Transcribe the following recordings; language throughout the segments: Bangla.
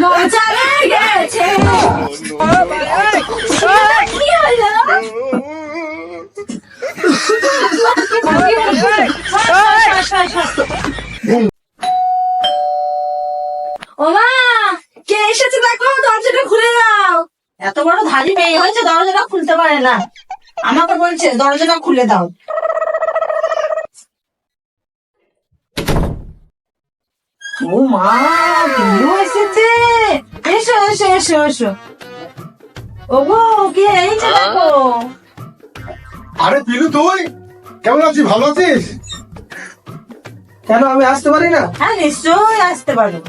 মজা লেগেছে। কি হলো? ওমা, কে এসেছে দেখো, দরজাটা খুলে দাও। এত বড় ধারি মেয়ে হয়েছে দরজাটা খুলতে পারে না, আমাকে বলছে দরজাটা খুলে দাও। ও মা, বিলু এসেছে। এসো এসো এসো এসো। ওগো, কে এইছে দেখো। আরে পিলু, তুই কেমন আছিস? ভালো আছিস? কেন আমি আসতে পারি না? হ্যাঁ, নিশ্চয়ই আসতে পারো,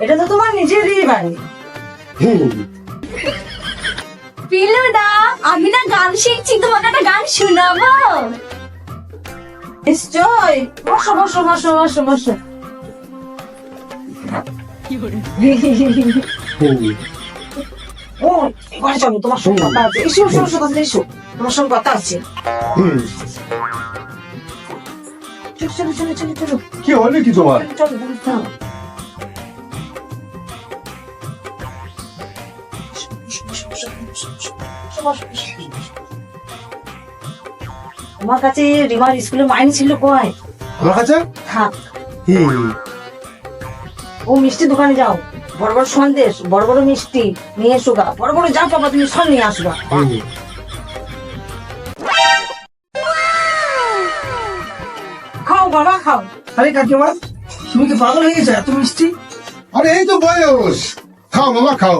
এটা তো তোমার নিজেরই বাড়ি। পিলুদা, আমি না গান শিখছি, তোমাকে একটা গান শোনাবো। নিশ্চয়, বসো বসো বসো বসো বসো। ও, এবারে চলো, তোমার সঙ্গে কথা আছে। এসো এসো এসো, তাড়াতাড়ি এসো, তোমার সঙ্গে কথা আছে। চলো চলো চলো চলো চলো কি হলো কি তোমার? চলো চলো। আমার কাছে রিমার স্কুলে মাইনে ছিল কয়। আমার কাছে থাক, ও মিষ্টি দোকানে যাও, বড় বড় সন্দেশ, বড় বড় মিষ্টি নিয়ে এসো গা। বড় বড় যা পাবা তুমি সব নিয়ে আসবা। খাও বাবা, খাও। আরে কাকিমা, তুমি কি পাগল হয়ে গেছো? এত মিষ্টি? আরে এই তো বয়স, খাও মামা খাও।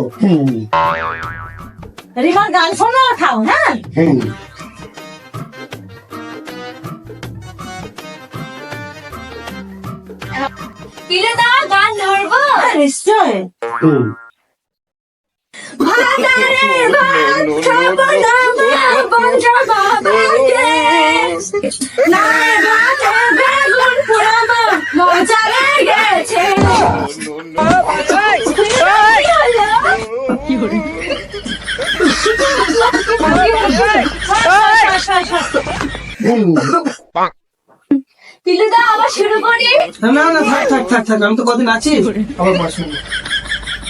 রিমার গান শোনো আর খাও। হ্যাঁ, পিলুদা, গান ধরবো? নিশ্চয়। মজা লেগেছে। পিলুদা, আবার শুরু করি? না না, থাক থাক থাক থাক, আমি তো কদিন আছি, আবার মার শুনবো।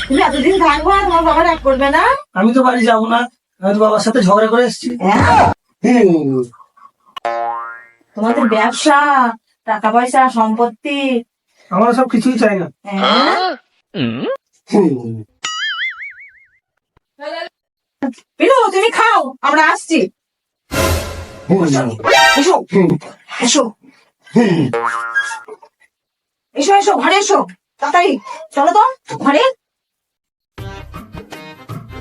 তুমি এতদিন থাকবো আর তোমার বাবা রাগ করবে না? আমি তো বাড়ি যাবো না, আমি তো বাবার সাথে ঝগড়া করে এসেছি। তোমাদের ব্যবসা, টাকা পয়সা, সম্পত্তি, আমার সব কিছুই চাই না। পিলু, তুমি খাও, আমরা আসছি। এসো এসো এসো এসো, ঘরে এসো তাড়াতাড়ি। চলো তো ঘরে,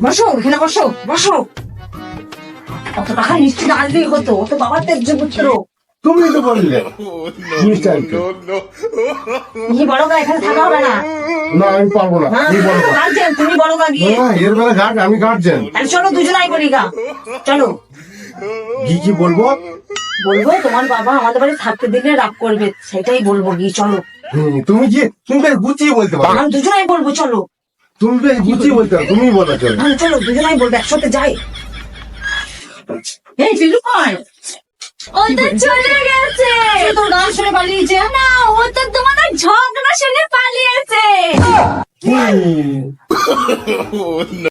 বসো এখানে, বসো বসো। কত টাকা মিষ্টি না আনলেই হতো, ও তো বাবার তেজ পুত্র। তুমি তো বললে মিস্টার তুমি বড় গা, এখানে থাকা হবে না। না, আমি পারবো না। হ্যাঁ, তুমি বলো না। গার্জেন, তুমি বড় গা গিয়ে। না, এর বেলা ঘাট, আমি গার্জেন। তাহলে চলো দুজনাই করি গা, চলো। কি কি বলবো? বলবো তোমার বাবা আমাদের বাড়ি থাকতে দিলে রাগ করবে, সেটাই বলবো গিয়ে, চলো। তুমি কি, তুমি বেশ গুছিয়ে বলতে পারো। আমি দুজনাই বলবো, চলো। তুমি বেশ গুছিয়ে বলতে পারো, তুমি বলো চলো। হ্যাঁ, চলো দুজনাই বলবো, একসাথে যাই। এই পিলু কয়? ও তো চলে গেছে। সে তোর গান শুনে পালিয়েছে। না, ও তো তোমাদের ঝগড়া শুনে পালিয়েছে।